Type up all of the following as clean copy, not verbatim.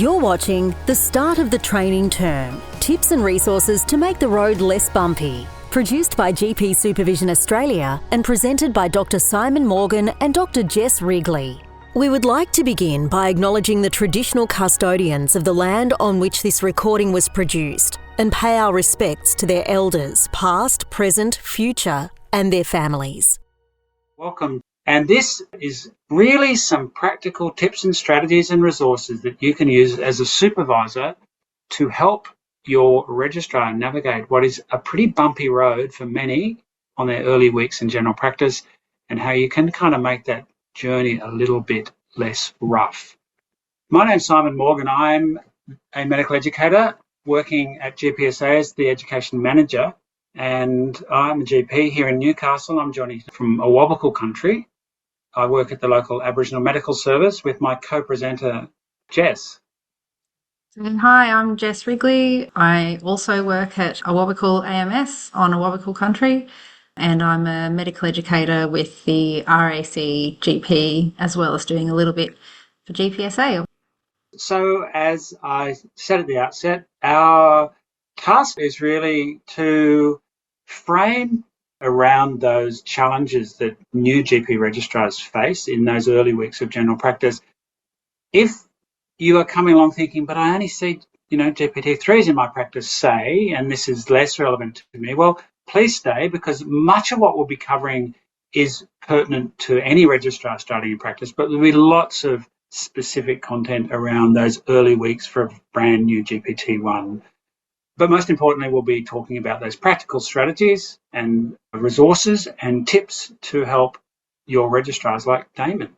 You're watching the start of the training term. Tips and resources to make the road less bumpy. Produced by GP Supervision Australia and presented by Dr. Simon Morgan and Dr. Jess Wrigley. We would like to begin by acknowledging the traditional custodians of the land on which this recording was produced and pay our respects to their elders, past, present, future, and their families. Welcome. And this is really some practical tips and strategies and resources that you can use as a supervisor to help your registrar navigate what is a pretty bumpy road for many on their early weeks in general practice, and how you can kind of make that journey a little bit less rough. My name's Simon Morgan. I'm a medical educator working at GPSA as the education manager, and I'm a GP here in Newcastle. I'm joining from Awabakal country. I work at the local Aboriginal Medical Service with my co-presenter, Jess. Hi, I'm Jess Wrigley. I also work at Awabakal AMS on Awabakal country, and I'm a medical educator with the RAC GP, as well as doing a little bit for GPSA. So as I said at the outset, our task is really to frame around those challenges that new GP registrars face in those early weeks of general practice. If you are coming along thinking, but I only see, GPT-3s in my practice, say, and this is less relevant to me, well, please stay, because much of what we'll be covering is pertinent to any registrar starting in practice, but there'll be lots of specific content around those early weeks for a brand new GPT-1. But most importantly, we'll be talking about those practical strategies and resources and tips to help your registrars like Damon.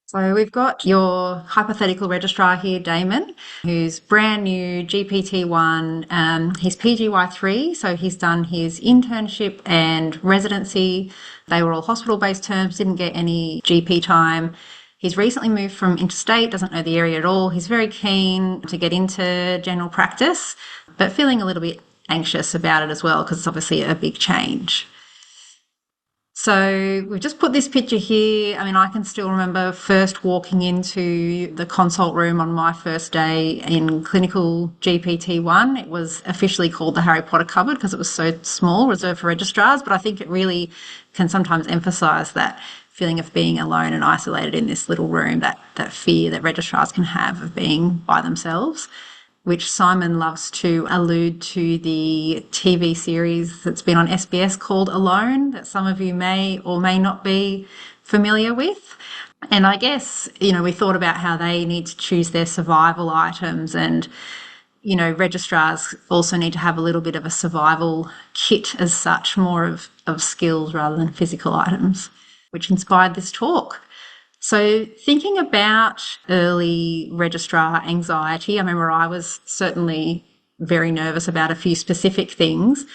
So we've got your hypothetical registrar here, Damon, who's brand new, GPT-1. He's PGY3, so he's done his internship and residency. They were all hospital-based terms, didn't get any GP time. He's recently moved from interstate, doesn't know the area at all. He's very keen to get into general practice, but feeling a little bit anxious about it as well, because it's obviously a big change. So we've just put this picture here. I mean, I can still remember first walking into the consult room on my first day in clinical GPT-1. It was officially called the Harry Potter cupboard because it was so small, reserved for registrars, but I think it really can sometimes emphasise that feeling of being alone and isolated in this little room, that fear that registrars can have of being by themselves, which Simon loves to allude to the TV series that's been on SBS called Alone, that some of you may or may not be familiar with. And I guess, we thought about how they need to choose their survival items, and, registrars also need to have a little bit of a survival kit as such, more of skills rather than physical items, which inspired this talk. So thinking about early registrar anxiety, I remember I was certainly very nervous about a few specific things.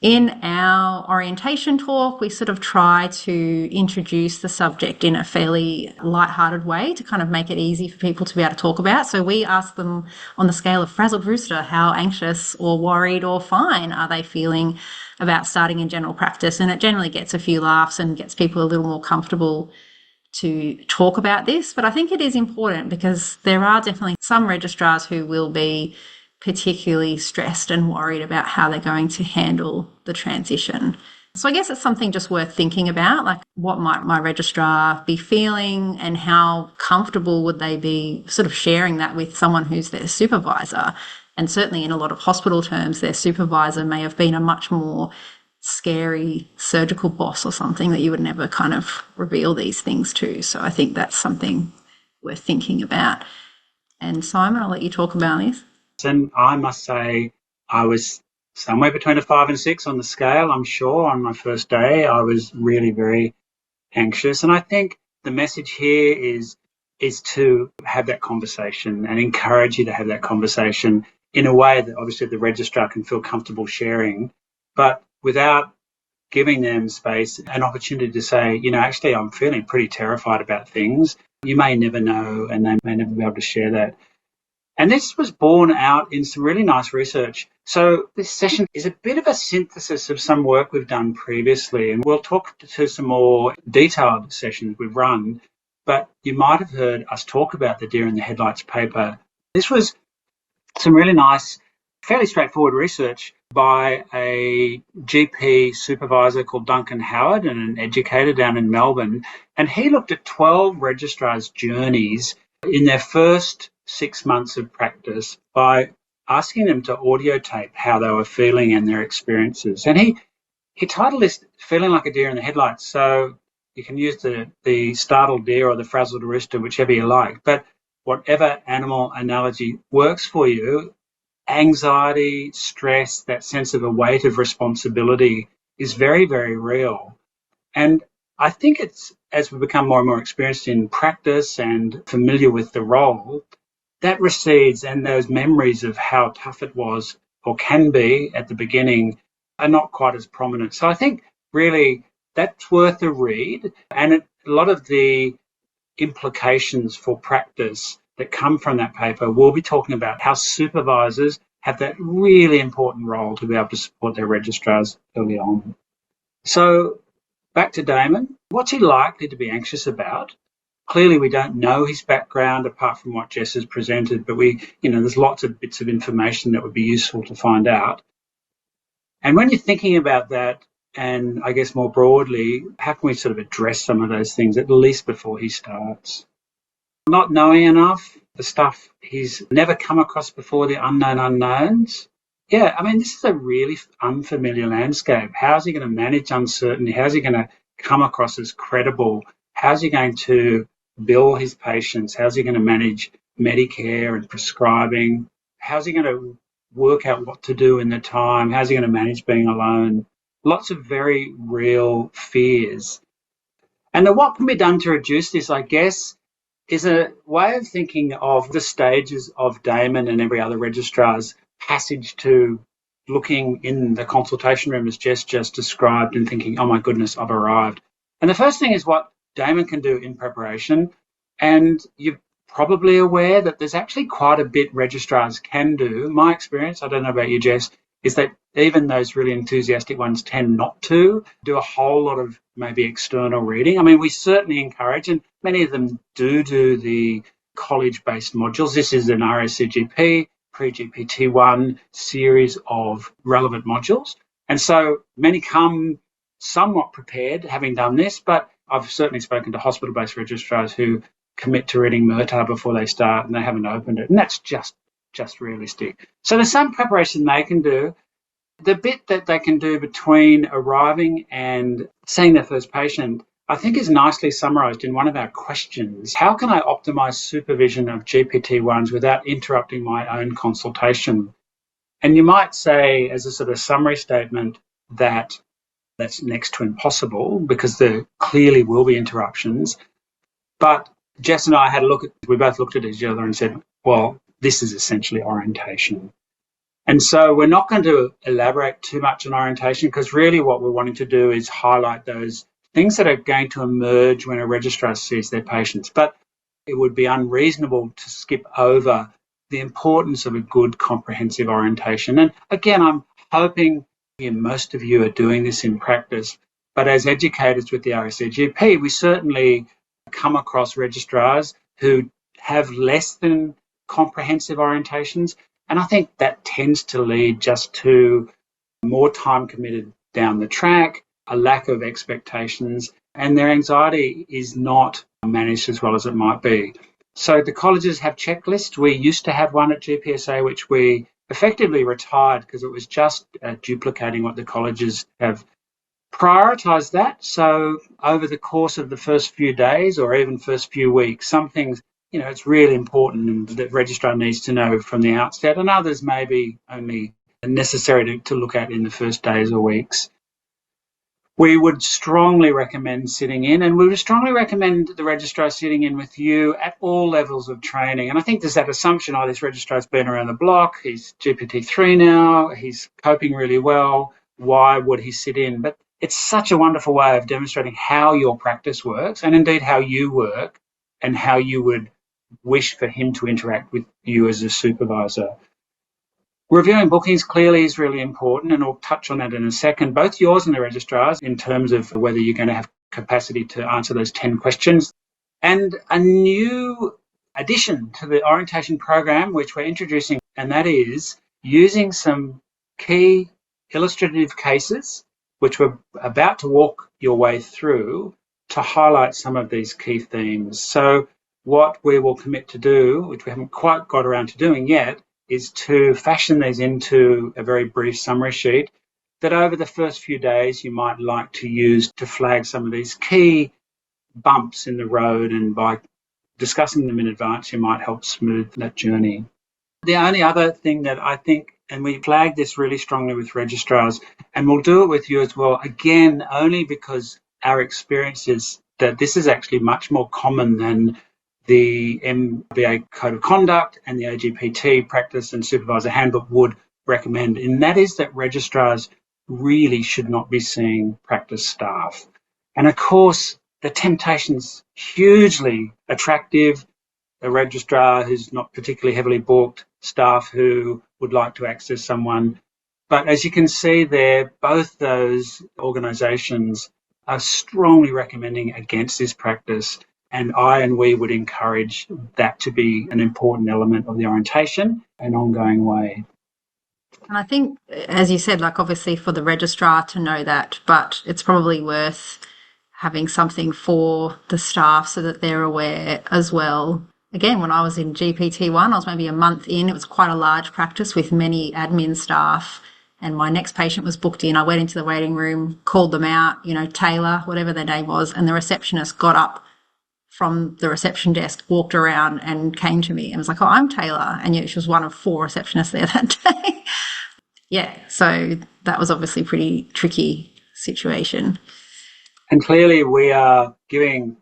In our orientation talk, we sort of try to introduce the subject in a fairly lighthearted way to kind of make it easy for people to be able to talk about. So we ask them on the scale of frazzled rooster, how anxious or worried or fine are they feeling about starting in general practice? And it generally gets a few laughs and gets people a little more comfortable to talk about this. But I think it is important because there are definitely some registrars who will be particularly stressed and worried about how they're going to handle the transition. So I guess it's something just worth thinking about, like what might my registrar be feeling and how comfortable would they be sort of sharing that with someone who's their supervisor. And certainly in a lot of hospital terms, their supervisor may have been a much more scary surgical boss or something that you would never kind of reveal these things to. So I think that's something worth thinking about. And Simon, I'll let you talk about this. And I must say I was somewhere between a 5 and 6 on the scale, I'm sure. On my first day, I was really very anxious. And I think the message here is to have that conversation and encourage you to have that conversation in a way that obviously the registrar can feel comfortable sharing, but without giving them space, an opportunity to say, actually, I'm feeling pretty terrified about things. You may never know, and they may never be able to share that. And this was borne out in some really nice research. So this session is a bit of a synthesis of some work we've done previously, and we'll talk to some more detailed sessions we've run. but you might have heard us talk about the deer in the headlights paper. This was some really nice, fairly straightforward research by a GP supervisor called Duncan Howard and an educator down in Melbourne. And he looked at 12 registrars' journeys in their first 6 months of practice by asking them to audio tape how they were feeling and their experiences. And he titled this Feeling Like a Deer in the Headlights. So you can use the startled deer or the frazzled rooster, whichever you like. But whatever animal analogy works for you, anxiety, stress, that sense of a weight of responsibility is very, very real. And I think it's, as we become more and more experienced in practice and familiar with the role, that recedes, and those memories of how tough it was or can be at the beginning are not quite as prominent. So I think really that's worth a read. And a lot of the implications for practice that come from that paper, we'll be talking about how supervisors have that really important role to be able to support their registrars early on. So back to Damon. What's he likely to be anxious about? Clearly, we don't know his background apart from what Jess has presented, but there's lots of bits of information that would be useful to find out. And when you're thinking about that, and I guess more broadly, how can we sort of address some of those things at least before he starts? Not knowing enough, the stuff he's never come across before, the unknown unknowns. Yeah, I mean, this is a really unfamiliar landscape. How's he going to manage uncertainty? How's he going to come across as credible? How's he going to bill his patients? How's he going to manage Medicare and prescribing? How's he going to work out what to do in the time? How's he going to manage being alone? Lots of very real fears. And what can be done to reduce this, I guess, is a way of thinking of the stages of Damon and every other registrar's passage to looking in the consultation room, as Jess just described, and thinking, oh my goodness, I've arrived. And the first thing is what Damon can do in preparation. And you're probably aware that there's actually quite a bit registrars can do. My experience, I don't know about you, Jess, is that even those really enthusiastic ones tend not to do a whole lot of maybe external reading. I mean, we certainly encourage, and many of them do the college-based modules. This is an RACGP, pre-GPT1 series of relevant modules. And so many come somewhat prepared, having done this, but I've certainly spoken to hospital-based registrars who commit to reading Murtaugh before they start and they haven't opened it. And that's just realistic. So there's some preparation they can do. The bit that they can do between arriving and seeing their first patient, I think, is nicely summarised in one of our questions. How can I optimise supervision of GPT-1s without interrupting my own consultation? And you might say, as a sort of summary statement, that that's next to impossible because there clearly will be interruptions. But Jess and I we both looked at each other and said, well, this is essentially orientation. And so we're not going to elaborate too much on orientation because really what we're wanting to do is highlight those things that are going to emerge when a registrar sees their patients. But it would be unreasonable to skip over the importance of a good comprehensive orientation. And again, I'm hoping most of you are doing this in practice, but as educators with the RACGP, we certainly come across registrars who have less than comprehensive orientations. And I think that tends to lead just to more time committed down the track, a lack of expectations, and their anxiety is not managed as well as it might be. So the colleges have checklists. We used to have one at GPSA, which we effectively retired because it was just duplicating what the colleges have. Prioritised that. So over the course of the first few days or even first few weeks, some things, it's really important and the registrar needs to know from the outset, and others may be only necessary to look at in the first days or weeks. We would strongly recommend sitting in, and we would strongly recommend the registrar sitting in with you at all levels of training. And I think there's that assumption, this registrar's been around the block, he's GPT-3 now, he's coping really well, why would he sit in? But it's such a wonderful way of demonstrating how your practice works and indeed how you work and how you would wish for him to interact with you as a supervisor. Reviewing bookings clearly is really important, and I'll touch on that in a second, both yours and the registrar's, in terms of whether you're going to have capacity to answer those 10 questions. And a new addition to the orientation program, which we're introducing, and that is using some key illustrative cases, which we're about to walk your way through to highlight some of these key themes. So what we will commit to do, which we haven't quite got around to doing yet, is to fashion these into a very brief summary sheet that over the first few days you might like to use to flag some of these key bumps in the road, and by discussing them in advance, you might help smooth that journey. The only other thing that I think, and we flag this really strongly with registrars, and we'll do it with you as well, again, only because our experience is that this is actually much more common than the MBA Code of Conduct and the AGPT Practice and Supervisor Handbook would recommend, and that is that registrars really should not be seeing practice staff. And of course, the temptation's hugely attractive. A registrar who's not particularly heavily booked, staff who would like to access someone. But as you can see there, both those organisations are strongly recommending against this practice. And we would encourage that to be an important element of the orientation and ongoing way. And I think, as you said, like obviously for the registrar to know that, but it's probably worth having something for the staff so that they're aware as well. Again, when I was in GPT-1, I was maybe a month in. It was quite a large practice with many admin staff, and my next patient was booked in. I went into the waiting room, called them out, Taylor, whatever their name was, and the receptionist got up from the reception desk, walked around and came to me and was like, "Oh, I'm Taylor." And yet she was one of 4 receptionists there that day. Yeah, so that was obviously a pretty tricky situation. And clearly we are giving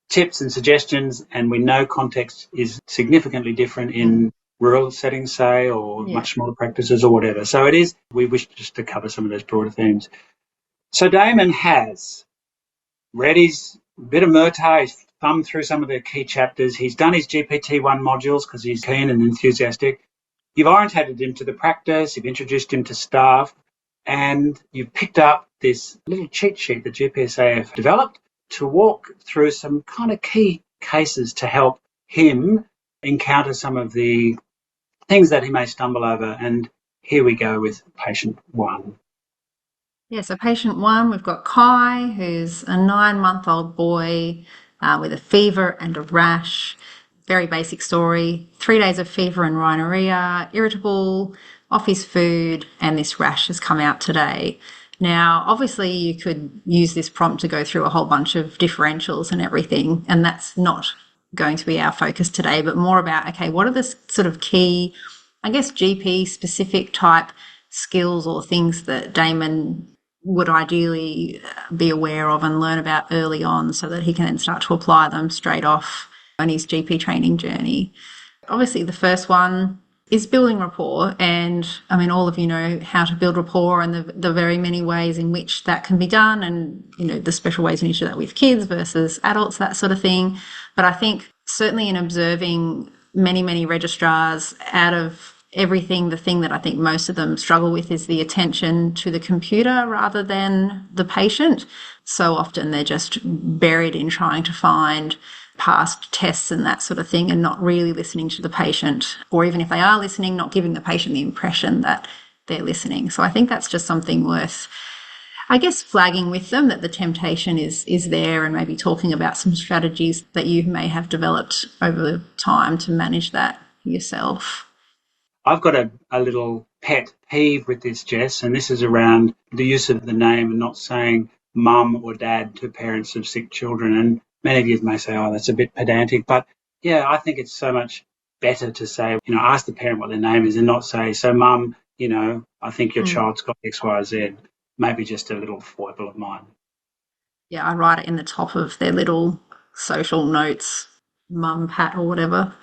tips and suggestions, and we know context is significantly different in rural settings, say, or much smaller practices or whatever. So we wish just to cover some of those broader themes. So Damon has read his bit of Murtaugh, he's thumbed through some of the key chapters, he's done his GPT-1 modules because he's keen and enthusiastic. You've orientated him to the practice, you've introduced him to staff, and you've picked up this little cheat sheet that GPSA have developed to walk through some kind of key cases to help him encounter some of the things that he may stumble over. And here we go with patient 1. Yeah, so patient 1, we've got Kai, who's a 9-month-old boy with a fever and a rash. Very basic story. 3 days of fever and rhinorrhea, irritable, off his food, and this rash has come out today. Now, obviously, you could use this prompt to go through a whole bunch of differentials and everything, and that's not going to be our focus today, but more about, okay, what are the sort of key, I guess, GP-specific type skills or things that Damon would ideally be aware of and learn about early on so that he can then start to apply them straight off on his GP training journey. Obviously, the first one is building rapport, and I mean, all of you know how to build rapport and the very many ways in which that can be done, and the special ways in which you do that with kids versus adults, that sort of thing. But I think certainly in observing many registrars, out of everything, the thing that I think most of them struggle with is the attention to the computer rather than the patient. So often they're just buried in trying to find past tests and that sort of thing and not really listening to the patient, or even if they are listening, not giving the patient the impression that they're listening. So I think that's just something worth, I guess, flagging with them, that the temptation is there, and maybe talking about some strategies that you may have developed over time to manage that yourself. I've got a little pet peeve with this, Jess, and this is around the use of the name and not saying mum or dad to parents of sick children. And many of you may say, oh, that's a bit pedantic. But, yeah, I think it's so much better to say, ask the parent what their name is and not say, so mum, I think your child's got X, Y, Z. Maybe just a little foible of mine. Yeah, I write it in the top of their little social notes, mum, pat or whatever.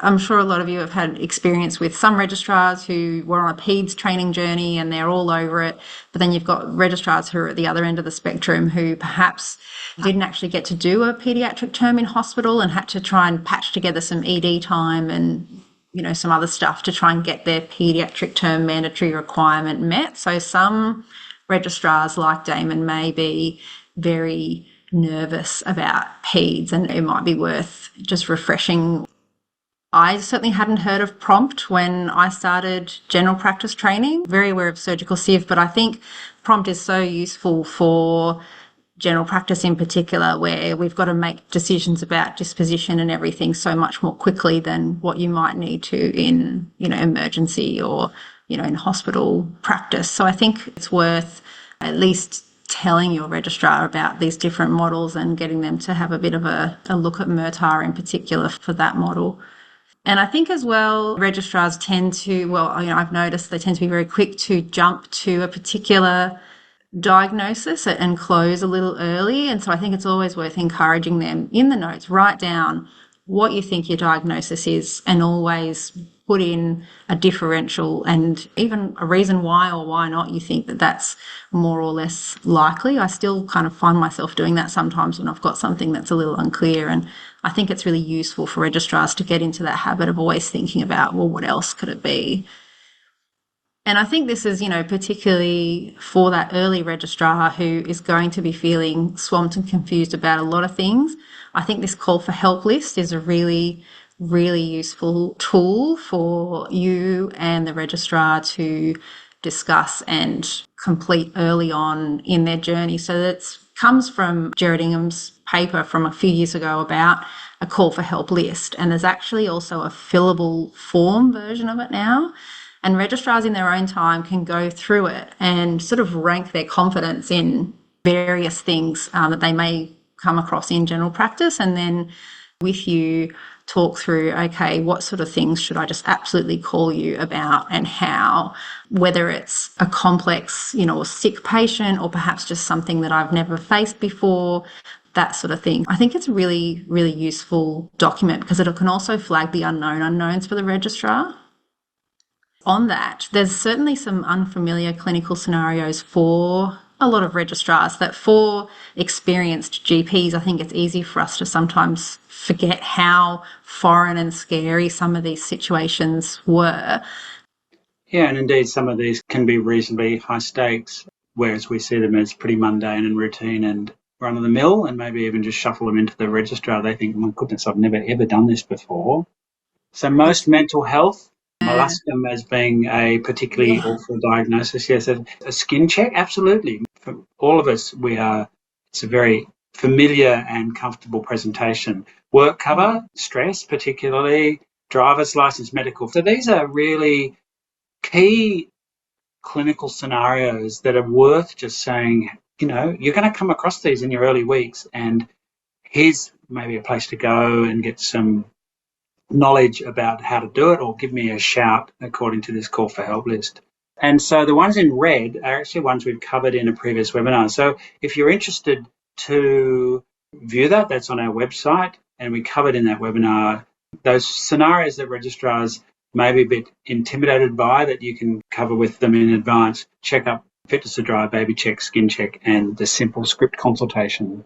I'm sure a lot of you have had experience with some registrars who were on a PEDS training journey and they're all over it, but then you've got registrars who are at the other end of the spectrum who perhaps didn't actually get to do a paediatric term in hospital and had to try and patch together some ED time and some other stuff to try and get their paediatric term mandatory requirement met. So some registrars like Damon may be very nervous about peds, and it might be worth just refreshing. I certainly hadn't heard of prompt when I started general practice training. Very aware of surgical sieve, but I think prompt is so useful for general practice in particular, where we've got to make decisions about disposition and everything so much more quickly than what you might need to in, emergency or, in hospital practice. So I think it's worth at least telling your registrar about these different models and getting them to have a bit of a look at MERTAR in particular for that model. And I think as well, registrars tend to, I've noticed they tend to be very quick to jump to a particular diagnosis and close a little early. And so I think it's always worth encouraging them in the notes, write down what you think your diagnosis is and always put in a differential and even a reason why or why not you think that that's more or less likely. I still kind of find myself doing that sometimes when I've got something that's a little unclear, and I think it's really useful for registrars to get into that habit of always thinking about, well, what else could it be? And I think this is, particularly for that early registrar who is going to be feeling swamped and confused about a lot of things. I think this call for help list is a really, really useful tool for you and the registrar to discuss and complete early on in their journey. So that comes from Gerard Ingham's paper from a few years ago about a call for help list. And there's actually also a fillable form version of it now. And registrars in their own time can go through it and sort of rank their confidence in various things that they may come across in general practice, and then with you talk through, okay, what sort of things should I just absolutely call you about and how, whether it's a complex, sick patient or perhaps just something that I've never faced before, that sort of thing. I think it's a really, really useful document because it can also flag the unknown unknowns for the registrar. On that, there's certainly some unfamiliar clinical scenarios for a lot of registrars that for experienced GPs, I think it's easy for us to sometimes forget how foreign and scary some of these situations were. Yeah, and indeed some of these can be reasonably high stakes, whereas we see them as pretty mundane and routine and run-of-the-mill, and maybe even just shuffle them into the registrar. They think, my goodness, I've never ever done this before. So most mental health, molluscum as being a particularly awful diagnosis. Yes, a skin check, absolutely. For all of us, it's a very familiar and comfortable presentation. Work cover, stress particularly, driver's license, medical. So these are really key clinical scenarios that are worth just saying, you're going to come across these in your early weeks, and here's maybe a place to go and get some knowledge about how to do it, or give me a shout according to this call for help list. And so the ones in red are actually ones we've covered in a previous webinar. So if you're interested to view that, that's on our website, and we covered in that webinar those scenarios that registrars may be a bit intimidated by that you can cover with them in advance. Check up fitness to drive, baby check, skin check, and the simple script consultation.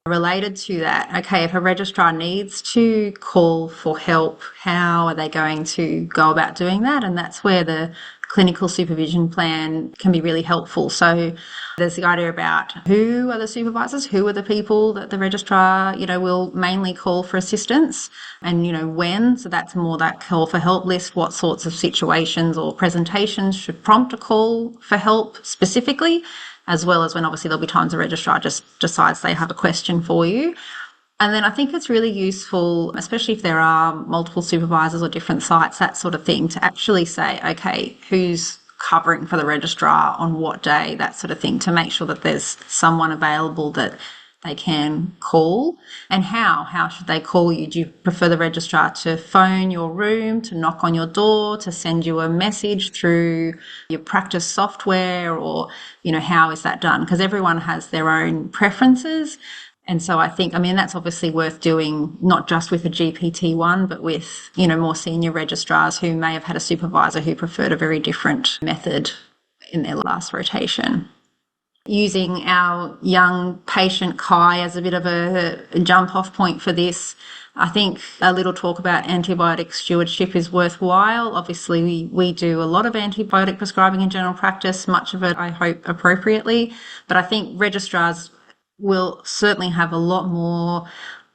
Related to that, okay, if a registrar needs to call for help, how are they going to go about doing that? And that's where the clinical supervision plan can be really helpful. So there's the idea about who are the supervisors, who are the people that the registrar, will mainly call for assistance, and, when. So that's more that call for help list, what sorts of situations or presentations should prompt a call for help specifically, as well as when obviously there'll be times the registrar just decides they have a question for you. And then I think it's really useful, especially if there are multiple supervisors or different sites, that sort of thing, to actually say, okay, who's covering for the registrar on what day, that sort of thing, to make sure that there's someone available that they can call. And how should they call you? Do you prefer the registrar to phone your room, to knock on your door, to send you a message through your practice software, or, how is that done? Because everyone has their own preferences. And so I think, that's obviously worth doing, not just with a GPT-1, but with, more senior registrars who may have had a supervisor who preferred a very different method in their last rotation. Using our young patient Kai as a bit of a jump-off point for this, I think a little talk about antibiotic stewardship is worthwhile. Obviously, we do a lot of antibiotic prescribing in general practice, much of it, I hope, appropriately. But I think registrars will certainly have a lot more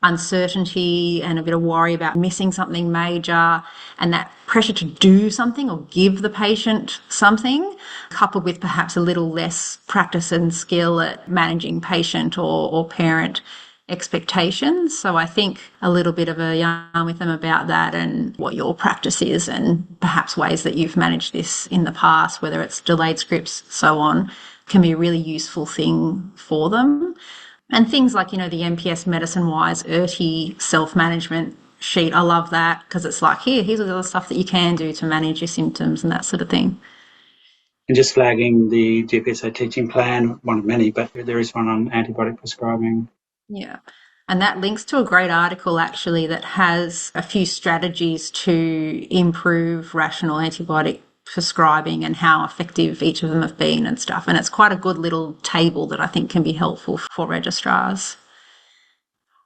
uncertainty and a bit of worry about missing something major, and that pressure to do something or give the patient something, coupled with perhaps a little less practice and skill at managing patient or parent expectations. So I think a little bit of a yarn with them about that and what your practice is, and perhaps ways that you've managed this in the past, whether it's delayed scripts, so on, can be a really useful thing for them. And things like, the MPS Medicine Wise ERTI self-management sheet, I love that, because it's like, here's all the stuff that you can do to manage your symptoms and that sort of thing. And just flagging the GPSA teaching plan, one of many, but there is one on antibiotic prescribing. Yeah. And that links to a great article actually that has a few strategies to improve rational antibiotic prescribing and how effective each of them have been and stuff. And it's quite a good little table that I think can be helpful for registrars.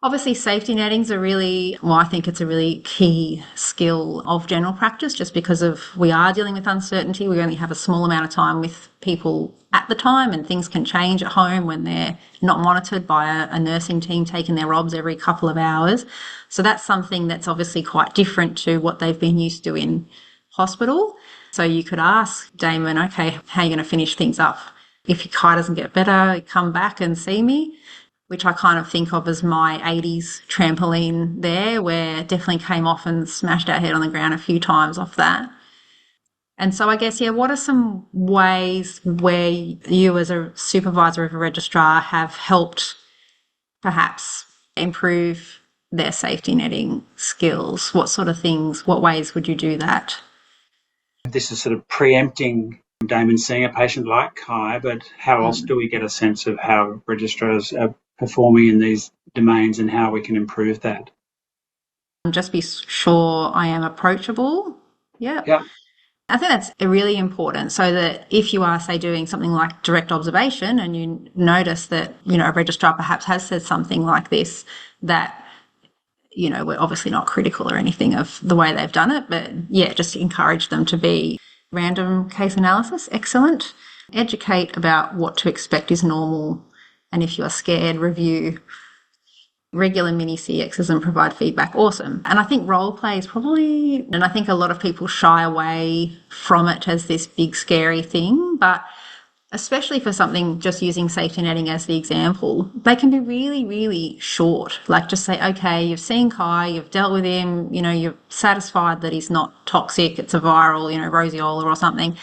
Obviously, safety netting's I think it's a really key skill of general practice, just because we are dealing with uncertainty. We only have a small amount of time with people at the time, and things can change at home when they're not monitored by a nursing team taking their ROBs every couple of hours. So that's something that's obviously quite different to what they've been used to in hospital. So you could ask Damon, okay, how are you going to finish things up? If your car doesn't get better, come back and see me, which I kind of think of as my 80s trampoline there, where definitely came off and smashed our head on the ground a few times off that. And so I guess, what are some ways where you as a supervisor of a registrar have helped perhaps improve their safety netting skills? What sort of things, what ways would you do that? This is sort of preempting Damon seeing a patient like Kai, but how else do we get a sense of how registrars are performing in these domains and how we can improve that? Just be sure I am approachable. Yeah. I think that's really important, so that if you are, say, doing something like direct observation and you notice that, a registrar perhaps has said something like this, that, we're obviously not critical or anything of the way they've done it, but just encourage them to be random case analysis. Excellent. Educate about what to expect is normal. And if you are scared, review regular mini CXs and provide feedback. Awesome. And I think role play is probably, and I think a lot of people shy away from it as this big scary thing, but especially for something, just using safety netting as the example, they can be really, really short. Like, just say, okay, you've seen Kai, you've dealt with him, you're satisfied that he's not toxic, it's a viral, roseola or something.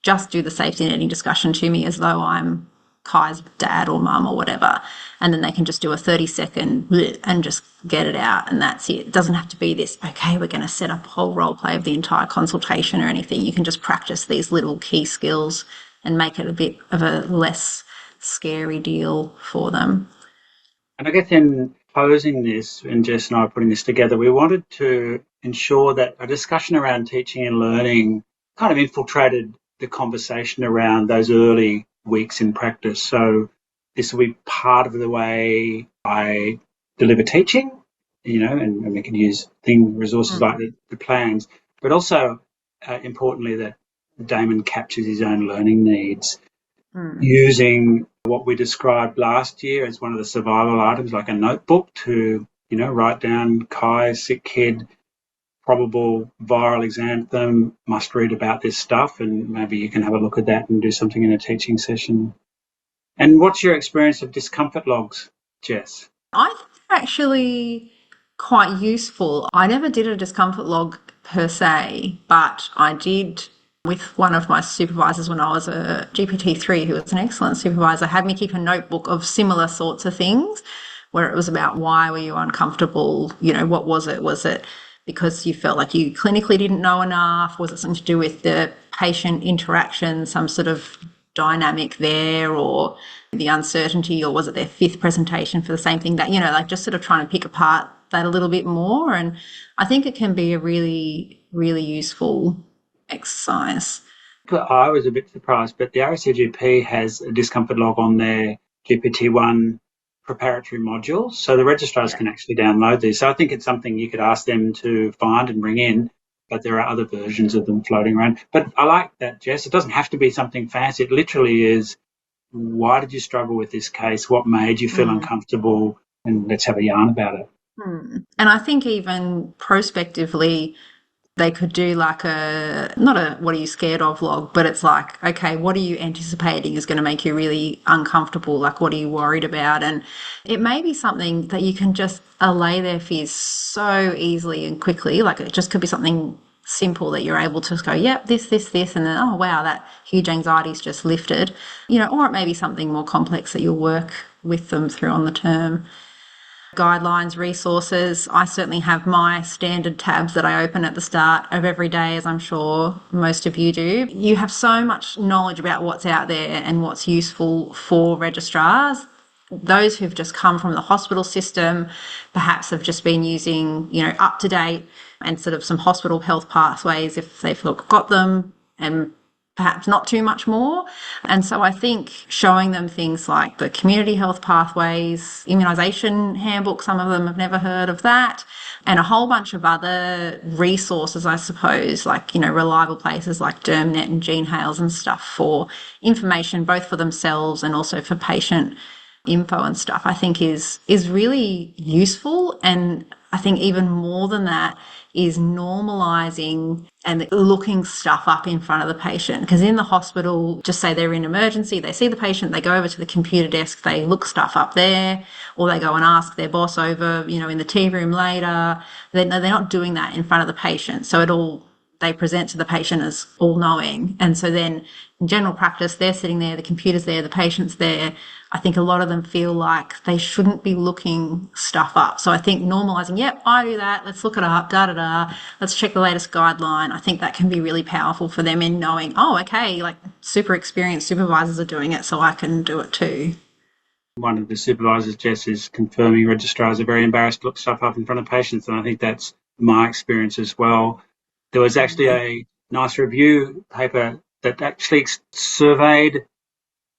Just do the safety netting discussion to me as though I'm Kai's dad or mum or whatever. And then they can just do a 30-second and just get it out, and that's it. It doesn't have to be this, okay, we're going to set up a whole role play of the entire consultation or anything. You can just practice these little key skills and make it a bit of a less scary deal for them. And I guess in posing this, and Jess and I are putting this together, we wanted to ensure that a discussion around teaching and learning kind of infiltrated the conversation around those early weeks in practice. So this will be part of the way I deliver teaching, and we can use resources like the plans, but also importantly that Damon captures his own learning needs using what we described last year as one of the survival items, like a notebook to, write down Kai, sick kid, probable viral exanthem, must read about this stuff, and maybe you can have a look at that and do something in a teaching session. And what's your experience of discomfort logs, Jess? I think they're actually quite useful. I never did a discomfort log per se, but I did with one of my supervisors when I was a GPT-3, who was an excellent supervisor, had me keep a notebook of similar sorts of things, where it was about why were you uncomfortable, what was it? Was it because you felt like you clinically didn't know enough? Was it something to do with the patient interaction, some sort of dynamic there, or the uncertainty, or was it their fifth presentation for the same thing? That, just sort of trying to pick apart that a little bit more. And I think it can be a really, really useful exercise. I was a bit surprised, but the RACGP has a discomfort log on their GPT-1 preparatory module, so the registrars can actually download these. So I think it's something you could ask them to find and bring in, but there are other versions of them floating around. But I like that, Jess. It doesn't have to be something fancy. It literally is why did you struggle with this case? What made you feel uncomfortable? And let's have a yarn about it. And I think even prospectively, they could do like not a what are you scared of log, but it's like, okay, what are you anticipating is going to make you really uncomfortable? Like, what are you worried about? And it may be something that you can just allay their fears so easily and quickly. Like, it just could be something simple that you're able to just go, yep, this, and then, oh, wow, that huge anxiety's just lifted, or it may be something more complex that you'll work with them through on the term. Guidelines, resources. I certainly have my standard tabs that I open at the start of every day, as I'm sure most of you do. You have so much knowledge about what's out there and what's useful for registrars. Those who've just come from the hospital system perhaps have just been using, up to date and sort of some hospital health pathways if they've got them, and perhaps not too much more. And so I think showing them things like the community health pathways, immunisation handbook, some of them have never heard of that, and a whole bunch of other resources, I suppose, like, reliable places like DermNet and GeneHales and stuff for information, both for themselves and also for patient info and stuff, I think is really useful. And I think even more than that is normalising and looking stuff up in front of the patient. Because in the hospital, just say they're in emergency, they see the patient, they go over to the computer desk, they look stuff up there, or they go and ask their boss over, in the tea room later. They're not doing that in front of the patient. So they present to the patient as all-knowing. And so then in general practice, they're sitting there, the computer's there, the patient's there. I think a lot of them feel like they shouldn't be looking stuff up. So I think normalising, yep, I do that, let's look it up, let's check the latest guideline. I think that can be really powerful for them in knowing, oh, okay, like super experienced supervisors are doing it, so I can do it too. One of the supervisors, Jess, is confirming registrars are very embarrassed to look stuff up in front of patients, and I think that's my experience as well. There was actually a nice review paper that actually surveyed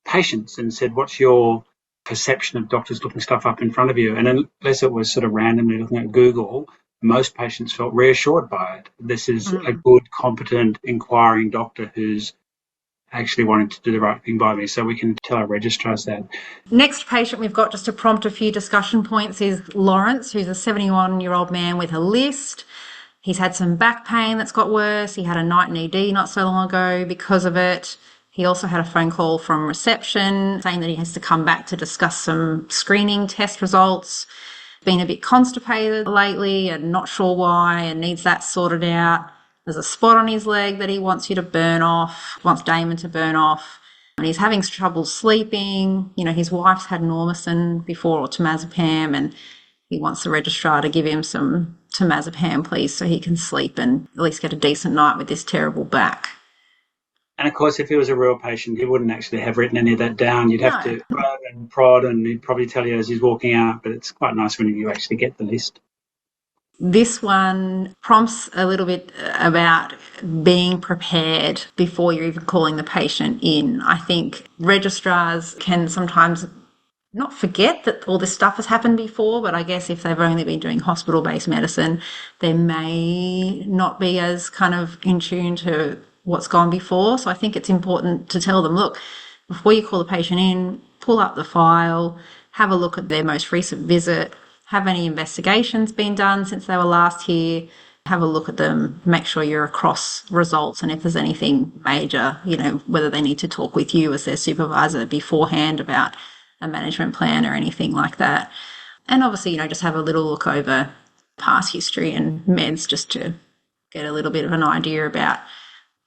patients and said, what's your perception of doctors looking stuff up in front of you? And unless it was sort of randomly looking at Google, most patients felt reassured by it. This is a good, competent, inquiring doctor who's actually wanting to do the right thing by me. So we can tell our registrars that. Next patient we've got, just to prompt a few discussion points, is Lawrence, who's a 71-year-old man with a list. He's had some back pain that's got worse. He had a night in ED not so long ago because of it. He also had a phone call from reception saying that he has to come back to discuss some screening test results. Been a bit constipated lately and not sure why, and needs that sorted out. There's a spot on his leg that he wants wants Damon to burn off. And he's having trouble sleeping. His wife's had Normicin before, or temazepam, and he wants the registrar to give him some temazepam, please, so he can sleep and at least get a decent night with this terrible back. And of course, if he was a real patient, he wouldn't actually have written any of that down. You'd have to prod, and he'd probably tell you as he's walking out, but it's quite nice when you actually get the list. This one prompts a little bit about being prepared before you're even calling the patient in. I think registrars can sometimes not forget that all this stuff has happened before, but I guess if they've only been doing hospital-based medicine, they may not be as kind of in tune to what's gone before. So I think it's important to tell them, look, before you call the patient in, pull up the file, have a look at their most recent visit, have any investigations been done since they were last here, have a look at them, make sure you're across results, and if there's anything major, whether they need to talk with you as their supervisor beforehand about a management plan or anything like that. And obviously, just have a little look over past history and meds just to get a little bit of an idea about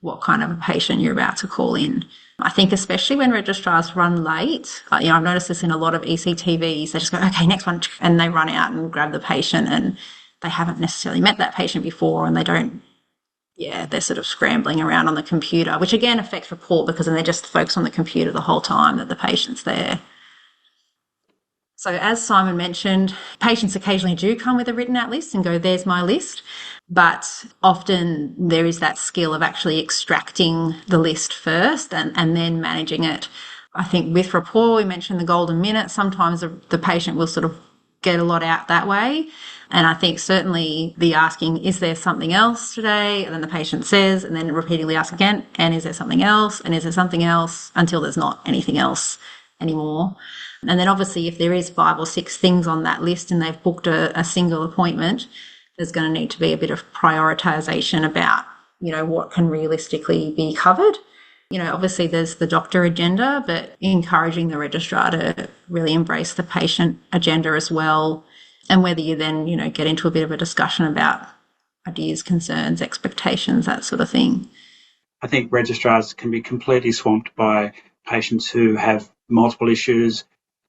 what kind of a patient you're about to call in. I think especially when registrars run late, I've noticed this in a lot of ECTVs, they just go, okay, next one, and they run out and grab the patient, and they haven't necessarily met that patient before, and they're sort of scrambling around on the computer, which again affects report because then they're just focused on the computer the whole time that the patient's there. So as Simon mentioned, patients occasionally do come with a written out list and go, there's my list. But often there is that skill of actually extracting the list first and then managing it. I think with rapport, we mentioned the golden minute. Sometimes the patient will sort of get a lot out that way. And I think certainly the asking, is there something else today? And then the patient says, and then repeatedly ask again, and is there something else? And is there something else? Until there's not anything else anymore. And then obviously if there is 5 or 6 things on that list and they've booked a single appointment, there's going to need to be a bit of prioritisation about, what can realistically be covered. Obviously there's the doctor agenda, but encouraging the registrar to really embrace the patient agenda as well. And whether you then, get into a bit of a discussion about ideas, concerns, expectations, that sort of thing. I think registrars can be completely swamped by patients who have multiple issues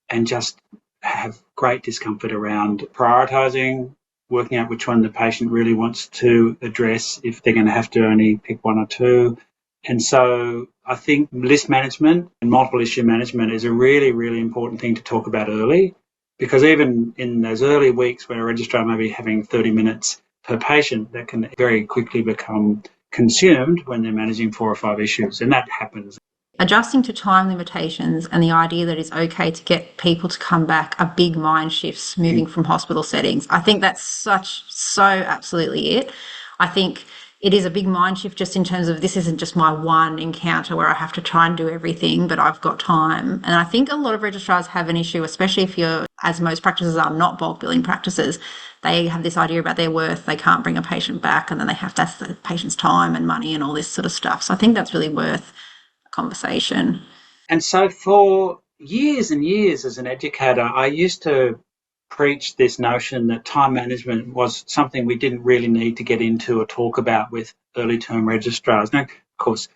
and just have great discomfort around prioritising, working out which one the patient really wants to address if they're going to have to only pick 1 or 2. And so I think list management and multiple issue management is a really, really important thing to talk about early, because even in those early weeks when a registrar may be having 30 minutes per patient, that can very quickly become consumed when they're managing 4 or 5 issues, and that happens. Adjusting to time limitations and the idea that it's okay to get people to come back are big mind shifts moving from hospital settings. I think that's so absolutely it. I think it is a big mind shift just in terms of this isn't just my one encounter where I have to try and do everything, but I've got time. And I think a lot of registrars have an issue, especially if you're, as most practices are, not bulk billing practices. They have this idea about their worth. They can't bring a patient back, and then that's the patient's time and money and all this sort of stuff. So I think that's really worth a conversation. And so for years and years as an educator, I used to preach this notion that time management was something we didn't really need to get into or talk about with early term registrars. Now, of course,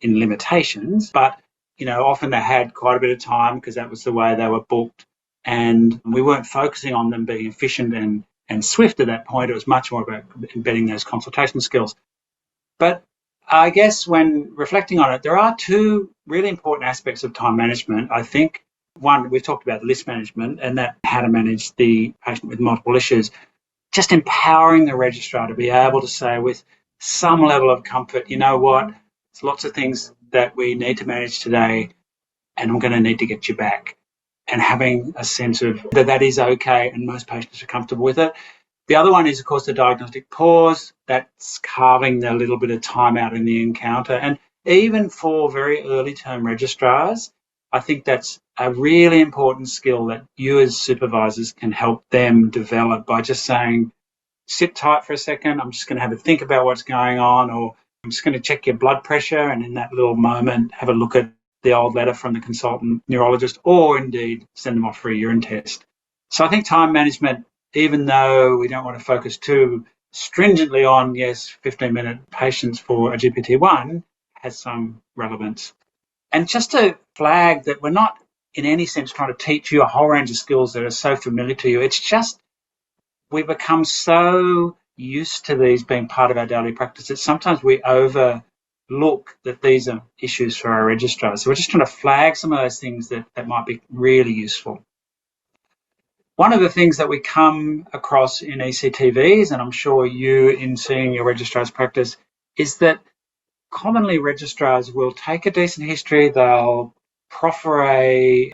in limitations, but, often they had quite a bit of time because that was the way they were booked, and we weren't focusing on them being efficient and swift at that point. It was much more about embedding those consultation skills. But I guess when reflecting on it, there are 2 really important aspects of time management. I think one, we've talked about list management and that how to manage the patient with multiple issues. Just empowering the registrar to be able to say with some level of comfort, you know what, there's lots of things that we need to manage today and I'm going to need to get you back. And having a sense of that is okay and most patients are comfortable with it. The other one is, of course, the diagnostic pause. That's carving the little bit of time out in the encounter. And even for very early term registrars, I think that's a really important skill that you as supervisors can help them develop by just saying, sit tight for a second, I'm just going to have a think about what's going on, or I'm just going to check your blood pressure, and in that little moment have a look at the old letter from the consultant neurologist, or indeed send them off for a urine test. So I think time management, even though we don't want to focus too stringently on, 15-minute patients for a GPT-1, has some relevance. And just to flag that we're not in any sense trying to teach you a whole range of skills that are so familiar to you. It's just we become so used to these being part of our daily practice that sometimes we overlook that these are issues for our registrars. So we're just trying to flag some of those things that might be really useful. One of the things that we come across in ECTVs, and I'm sure you in seeing your registrar's practice, is that commonly registrars will take a decent history, they'll proffer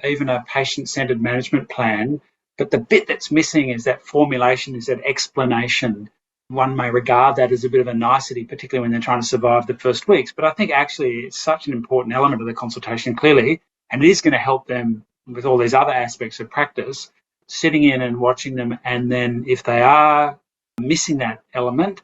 even a patient-centred management plan, but the bit that's missing is that formulation, is that explanation. One may regard that as a bit of a nicety, particularly when they're trying to survive the first weeks, but I think actually it's such an important element of the consultation clearly, and it is going to help them with all these other aspects of practice, sitting in and watching them, and then if they are missing that element,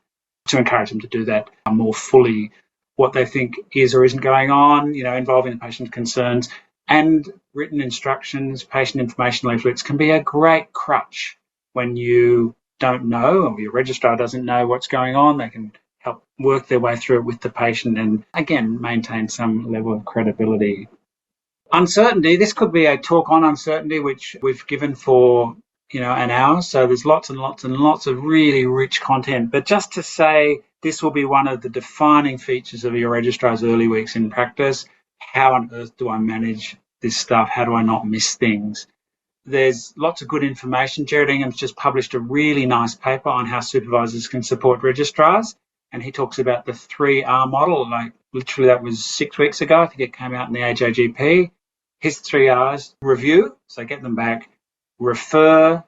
to encourage them to do that more fully, what they think is or isn't going on, involving the patient's concerns. And written instructions, patient information leaflets can be a great crutch when you don't know or your registrar doesn't know what's going on. They can help work their way through it with the patient and, again, maintain some level of credibility. Uncertainty, this could be a talk on uncertainty, which we've given for, an hour. So there's lots and lots and lots of really rich content. But just to say, this will be one of the defining features of your registrar's early weeks in practice. How on earth do I manage this stuff? How do I not miss things? There's lots of good information. Jared Ingham's just published a really nice paper on how supervisors can support registrars. And he talks about the 3R model. Like literally that was 6 weeks ago. I think it came out in the AJGP. His 3Rs: review, so get them back; refer,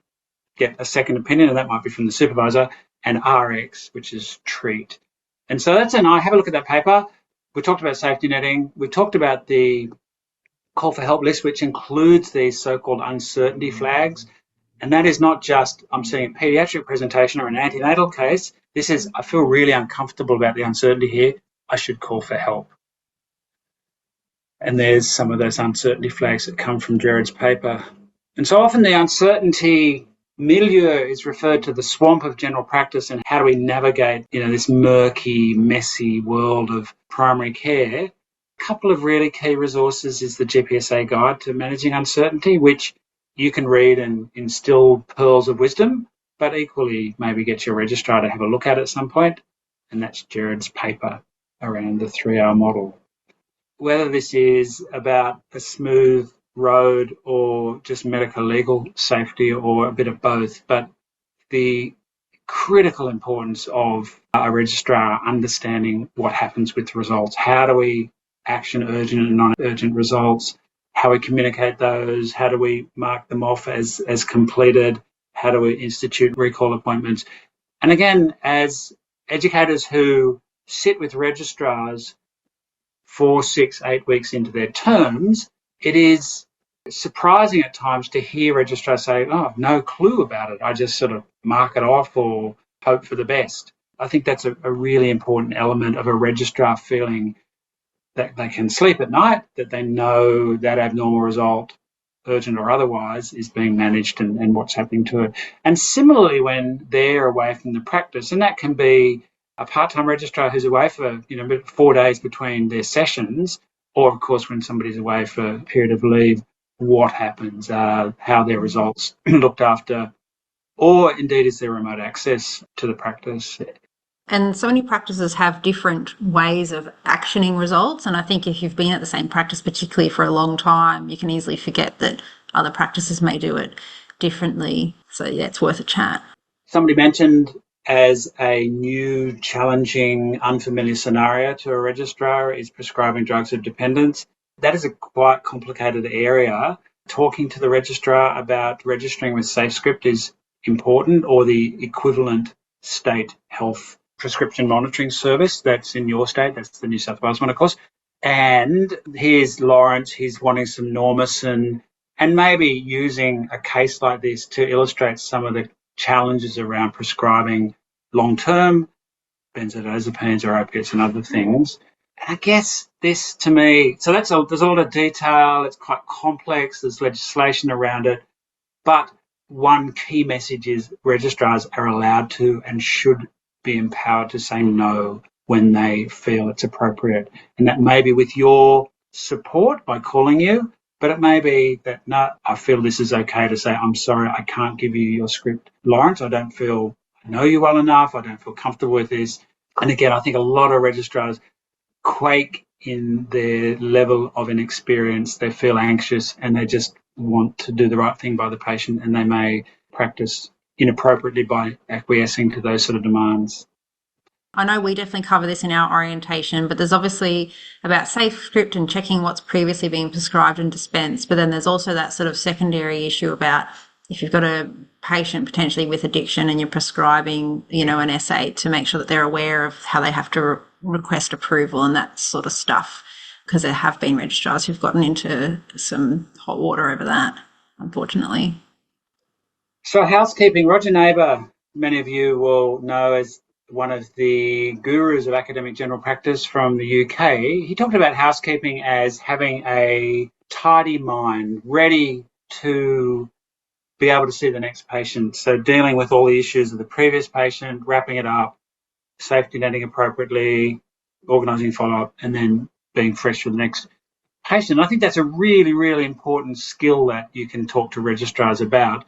get a second opinion, and that might be from the supervisor, and RX, which is treat. And so that's I have a look at that paper. We talked about safety netting. We talked about the call for help list, which includes these so-called uncertainty flags. And that is not just, I'm seeing a pediatric presentation or an antenatal case. This is, I feel really uncomfortable about the uncertainty here. I should call for help. And there's some of those uncertainty flags that come from Jared's paper. And so often the uncertainty milieu is referred to the swamp of general practice and how do we navigate, this murky, messy world of primary care. A couple of really key resources is the GPSA Guide to Managing Uncertainty, which you can read and instill pearls of wisdom, but equally maybe get your registrar to have a look at some point. And that's Jared's paper around the 3R model. Whether this is about a smooth road or just medical legal safety or a bit of both, but the critical importance of a registrar understanding what happens with results. How do we action urgent and non-urgent results? How we communicate those? How do we mark them off as completed? How do we institute recall appointments? And again, as educators who sit with registrars 4, 6, 8 weeks into their terms, it is surprising at times to hear registrars say, oh, I've no clue about it. I just sort of mark it off or hope for the best. I think that's a really important element of a registrar feeling that they can sleep at night, that they know that abnormal result, urgent or otherwise, is being managed and what's happening to it. And similarly, when they're away from the practice, and that can be a part-time registrar who's away for 4 days between their sessions, or of course when somebody's away for a period of leave, what happens, how their results looked after, or indeed is there remote access to the practice. And so many practices have different ways of actioning results. And I think if you've been at the same practice, particularly for a long time, you can easily forget that other practices may do it differently. So yeah, it's worth a chat. Somebody mentioned as a new, challenging, unfamiliar scenario to a registrar is prescribing drugs of dependence. That is a quite complicated area. Talking to the registrar about registering with SafeScript is important, or the equivalent state health prescription monitoring service that's in your state. That's the New South Wales one, of course. And here's Lawrence, he's wanting some Normicin, and maybe using a case like this to illustrate some of the challenges around prescribing long-term benzodiazepines or opiates and other things. And I guess this, to me, so there's a lot of detail, it's quite complex, there's legislation around it, but one key message is registrars are allowed to and should be empowered to say no when they feel it's appropriate. And that may be with your support by calling you, but it may be that, no, I feel this is okay to say, I'm sorry, I can't give you your script, Lawrence. I don't feel I know you well enough. I don't feel comfortable with this. And again, I think a lot of registrars quake in their level of inexperience. They feel anxious and they just want to do the right thing by the patient, and they may practice inappropriately by acquiescing to those sort of demands. I know we definitely cover this in our orientation, but there's obviously about SafeScript and checking what's previously been prescribed and dispensed. But then there's also that sort of secondary issue about if you've got a patient potentially with addiction and you're prescribing, an SA, to make sure that they're aware of how they have to request approval and that sort of stuff, because there have been registrars who've gotten into some hot water over that, unfortunately. So housekeeping, Roger Neighbour, many of you will know as one of the gurus of academic general practice from the UK. He talked about housekeeping as having a tidy mind, ready to be able to see the next patient. So dealing with all the issues of the previous patient, wrapping it up, safety netting appropriately, organising follow-up, and then being fresh for the next patient. I think that's a really, really important skill that you can talk to registrars about.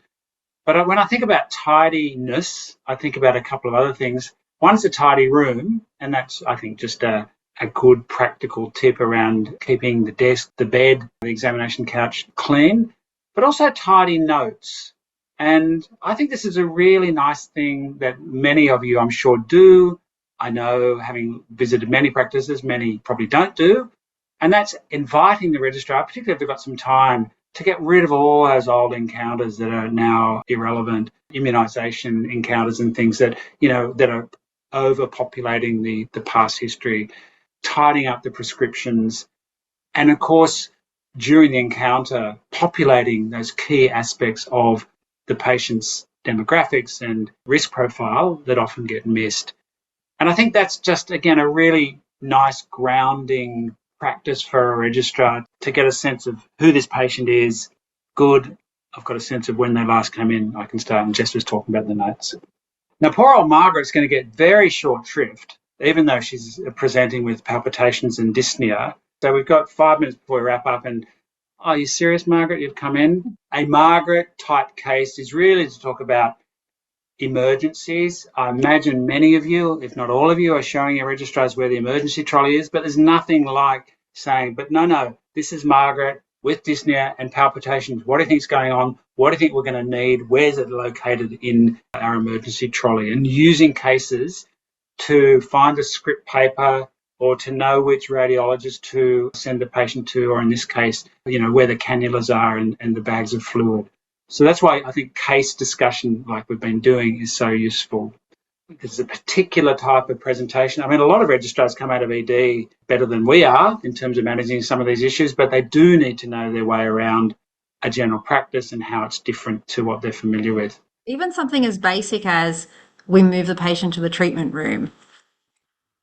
But when I think about tidiness, I think about a couple of other things. One's a tidy room, and that's, I think, just a good practical tip around keeping the desk, the bed, the examination couch clean, but also tidy notes. And I think this is a really nice thing that many of you, I'm sure, do. I know, having visited many practices, many probably don't do. And that's inviting the registrar, particularly if they've got some time, to get rid of all those old encounters that are now irrelevant, immunisation encounters and things that, that are overpopulating the past history, tidying up the prescriptions, and of course, during the encounter, populating those key aspects of the patient's demographics and risk profile that often get missed. And I think that's just, again, a really nice grounding practice for a registrar to get a sense of who this patient is. Good, I've got a sense of when they last came in, I can start, and Jess was talking about the notes. Now, poor old Margaret's going to get very short shrift, even though she's presenting with palpitations and dyspnea. So we've got 5 minutes before we wrap up, and are you serious, Margaret? You've come in? A Margaret-type case is really to talk about emergencies. I imagine many of you, if not all of you, are showing your registrars where the emergency trolley is, but there's nothing like saying, but no, this is Margaret with dyspnea and palpitations. What do you think is going on? What do you think we're going to need? Where's it located in our emergency trolley? And using cases to find a script paper or to know which radiologist to send the patient to, or in this case, where the cannulas are and the bags of fluid. So that's why I think case discussion, like we've been doing, is so useful. It's a particular type of presentation. I mean, a lot of registrars come out of ED better than we are in terms of managing some of these issues, but they do need to know their way around a general practice and how it's different to what they're familiar with. Even something as basic as we move the patient to the treatment room.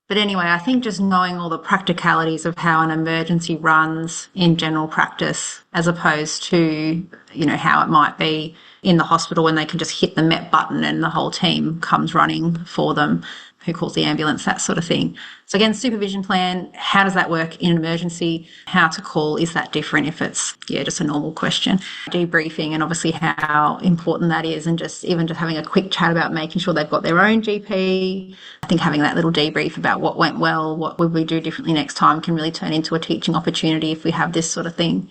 But anyway, I think just knowing all the practicalities of how an emergency runs in general practice, as opposed to, how it might be in the hospital when they can just hit the MET button and the whole team comes running for them, who calls the ambulance, that sort of thing. So again, supervision plan, how does that work in an emergency? How to call, is that different if it's, just a normal question? Debriefing, and obviously how important that is, and just having a quick chat about making sure they've got their own GP. I think having that little debrief about what went well, what would we do differently next time, can really turn into a teaching opportunity if we have this sort of thing.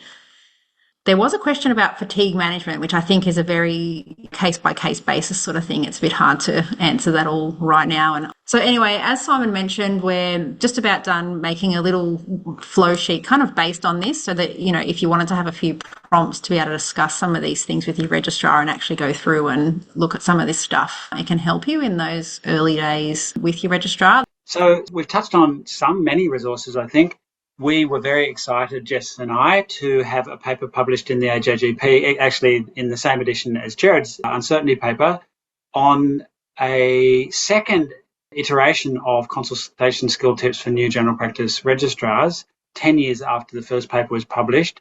There was a question about fatigue management, which I think is a very case-by-case basis sort of thing. It's a bit hard to answer that all right now. And so anyway, as Simon mentioned, we're just about done making a little flow sheet kind of based on this, so that, if you wanted to have a few prompts to be able to discuss some of these things with your registrar and actually go through and look at some of this stuff, it can help you in those early days with your registrar. So we've touched on many resources, I think. We were very excited, Jess and I, to have a paper published in the AJGP, actually in the same edition as Jared's uncertainty paper, on a second iteration of consultation skill tips for new general practice registrars, 10 years after the first paper was published.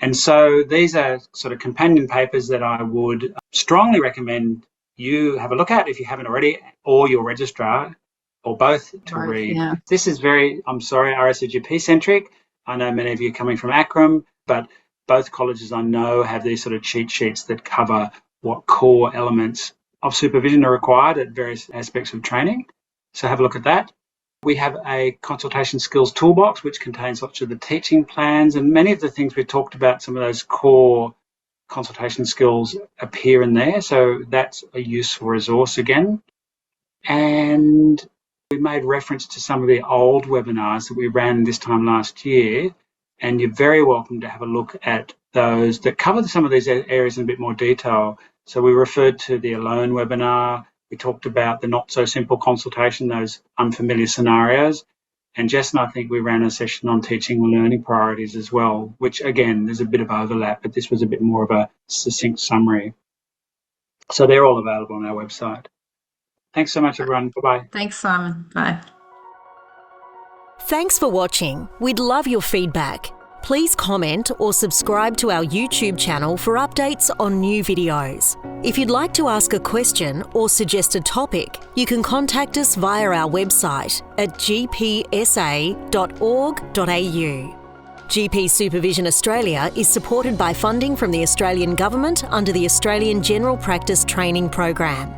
And so these are sort of companion papers that I would strongly recommend you have a look at if you haven't already, or your registrar, or both, to read. Yeah. This is very, RSAGP centric. I know many of you are coming from ACRM, but both colleges I know have these sort of cheat sheets that cover what core elements of supervision are required at various aspects of training. So have a look at that. We have a consultation skills toolbox, which contains lots of the teaching plans, and many of the things we've talked about, some of those core consultation skills appear in there. So that's a useful resource again. And we made reference to some of the old webinars that we ran this time last year, and you're very welcome to have a look at those that cover some of these areas in a bit more detail. So we referred to the Alone webinar. We talked about the not so simple consultation, those unfamiliar scenarios. And Jess and I think we ran a session on teaching and learning priorities as well, which again, there's a bit of overlap, but this was a bit more of a succinct summary. So they're all available on our website. Thanks so much, everyone. Bye-bye. Thanks, Simon. Bye. Thanks for watching. We'd love your feedback. Please comment or subscribe to our YouTube channel for updates on new videos. If you'd like to ask a question or suggest a topic, you can contact us via our website at gpsa.org.au. GP Supervision Australia is supported by funding from the Australian Government under the Australian General Practice Training Program.